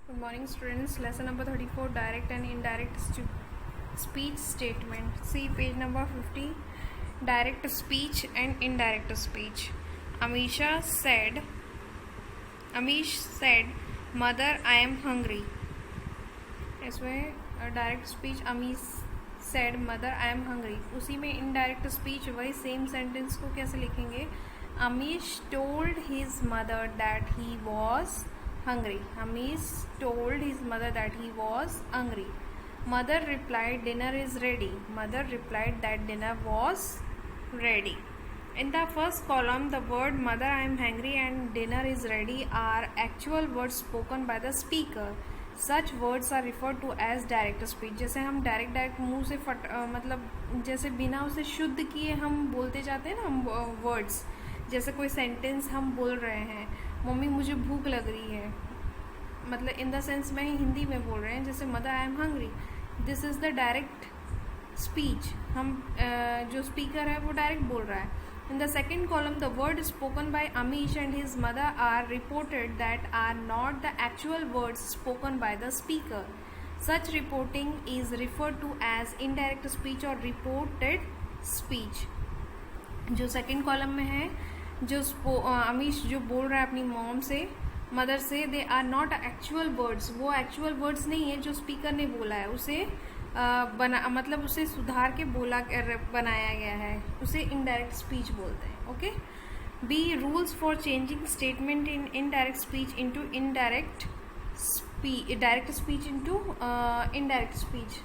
Good morning, students. Lesson number 34, direct and indirect speech statement. See page number 50, direct speech and indirect speech. Amish said, Mother, I am hungry. इसमें direct speech Amish said, Mother, I am hungry. उसी में indirect speech वही same sentence को कैसे लिखेंगे? Amish told his mother that he was hungry. Amish told his mother that he was hungry. Mother replied, dinner is ready. Mother replied that dinner was ready. In the first column, the word mother, I am hungry and dinner is ready are actual words spoken by the speaker. Such words are referred to as direct speech. जैसे हम direct मुंह से मतलब जैसे बिना उसे शुद्ध किए हम बोलते जाते हैं ना, हम वर्ड्स, जैसे कोई सेंटेंस हम बोल रहे हैं, मम्मी मुझे भूख लग रही है, मतलब इन द सेंस में हिंदी में बोल रहे हैं, जैसे mother I am hungry, this is the direct speech. हम जो स्पीकर है वो डायरेक्ट बोल रहा है. In the second column, the words spoken by Amish and his mother are reported that are not the actual words spoken by the speaker. Such reporting is referred to as indirect speech or reported speech. जो second column में है, जो अमीश जो बोल रहा है अपनी mom से, मदर से, they are not actual words. वो एक्चुअल वर्ड्स नहीं है जो स्पीकर ने बोला है, उसे मतलब उसे सुधार के बनाया गया है, उसे इनडायरेक्ट स्पीच बोलते हैं. Okay. B, rules for changing statement in indirect speech into direct speech into indirect speech.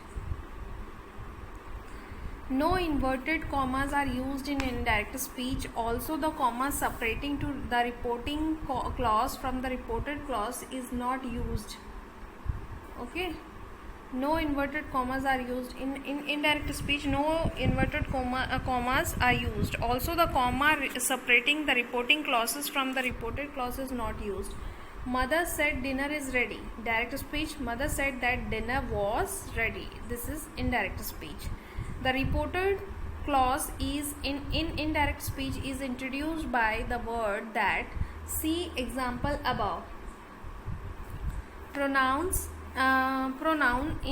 No inverted commas are used in indirect speech. Also, the comma separating to the reporting clause from the reported clause is not used. Okay. No inverted commas are used in indirect speech. No inverted commas are used. Also, the comma separating the reporting clauses from the reported clause is not used. Mother said dinner is ready. Direct speech. Mother said that dinner was ready. This is indirect speech. The reported clause is in indirect speech is introduced by the word that. See example above. Pronoun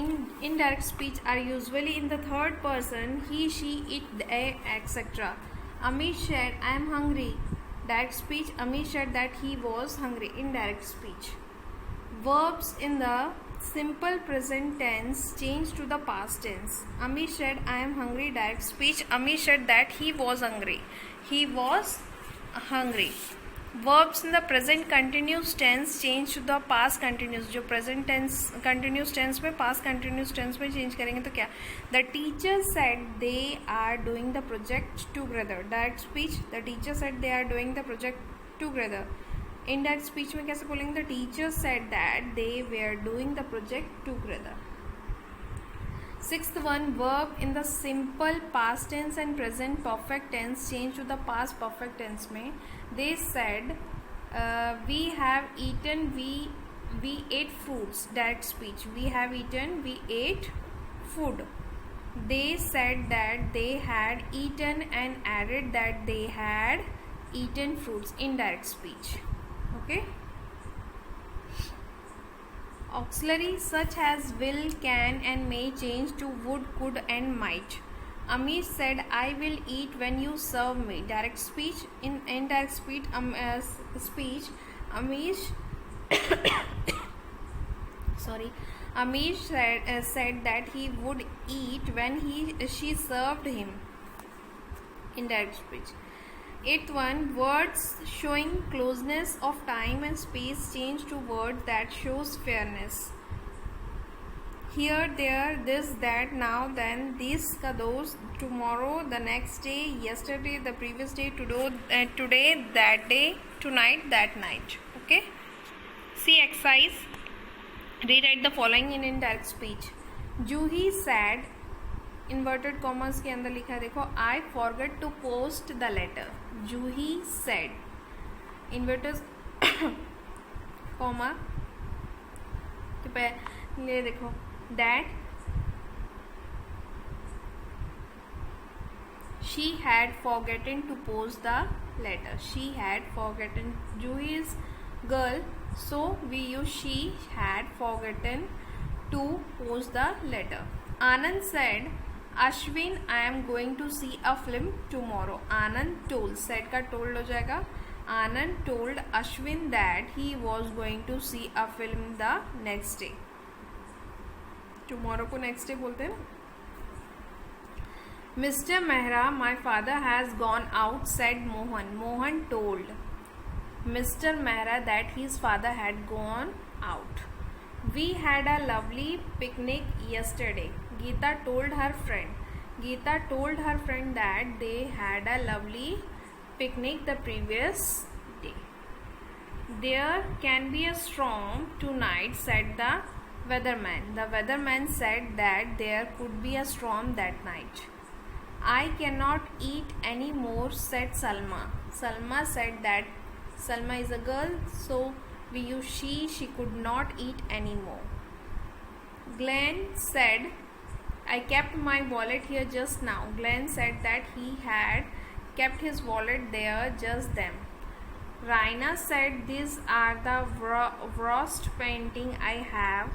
in indirect speech are usually in the third person, he, she, it, they, etc. Amish said, I am hungry. Direct speech. Amish said that he was hungry. Indirect speech. Verbs in the simple present tense change to the past tense. Amish said, I am hungry. Direct speech. Amish said that he was hungry. He was hungry. Verbs in the present continuous tense change to the past continuous. जो present tense continuous tense में past continuous tense में change करेंगे तो क्या? The teacher said they are doing the project together. Direct speech. The teacher said they are doing the project together. Indirect speech में कैसे बोलेंगे? The teacher said that they were doing the project together. Sixth one, verb in the simple past tense and present perfect tense change to the past perfect tense में. They said we have eaten, we ate fruits. Direct speech. We have eaten, we ate food. They said that they had eaten and added that they had eaten fruits. Indirect speech. Okay. Auxiliary such as will, can and may change to would, could and might. Amish said, I will eat when you serve me. Direct speech. In indirect speech, Amish Amish said that he would eat when she served him. Indirect speech. Eighth one, words showing closeness of time and space change to words that shows fairness. Here, there, this, that, now, then, this, ka, those, tomorrow, the next day, yesterday, the previous day, today, that day, tonight, that night. Okay. See exercise. Rewrite the following in indirect speech. Juhi said, inverted commas के अंदर लिखा है, देखो, I forget to post the letter. Juhi said, inverted comma के पहले देखो, that she had forgotten to post the letter. She had forgotten. Juhi's girl, so we use she had forgotten to post the letter. Anand said, Ashwin, I am going to see a film tomorrow. Anand told, said का told हो जाएगा. Anand told Ashwin that he was going to see a film the next day. Tomorrow को next day बोलते हैं ना. Mr. Mehra, my father has gone out, said Mohan. Mohan told Mr. Mehra that his father had gone out. We had a lovely picnic yesterday. Geeta told her friend. Geeta told her friend that they had a lovely picnic the previous day. There can be a storm tonight, said the weatherman. The weatherman said that there could be a storm that night. I cannot eat any more, said Salma. Salma said that Salma is a girl, so we use she. She could not eat any more. Glenn said, I kept my wallet here just now. Glenn said that he had kept his wallet there just then. Raina said, these are the worst painting I have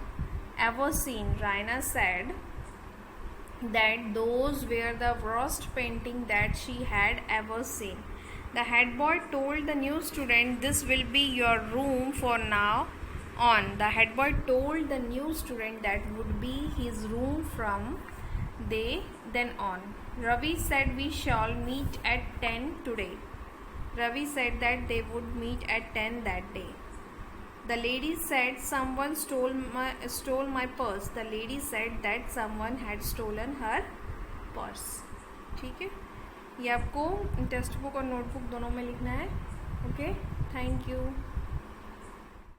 ever seen. Raina said that those were the worst painting that she had ever seen. The head boy told the new student, this will be your room for now on. The head boy told the new student that would be his room from then on. Ravi said, we shall meet at 10 today. Ravi said that they would meet at 10 that day. The lady said, someone stole my purse. The lady said that someone had stolen her purse. ठीक है, ये आपको text book और notebook दोनों में लिखना है. Okay, thank you.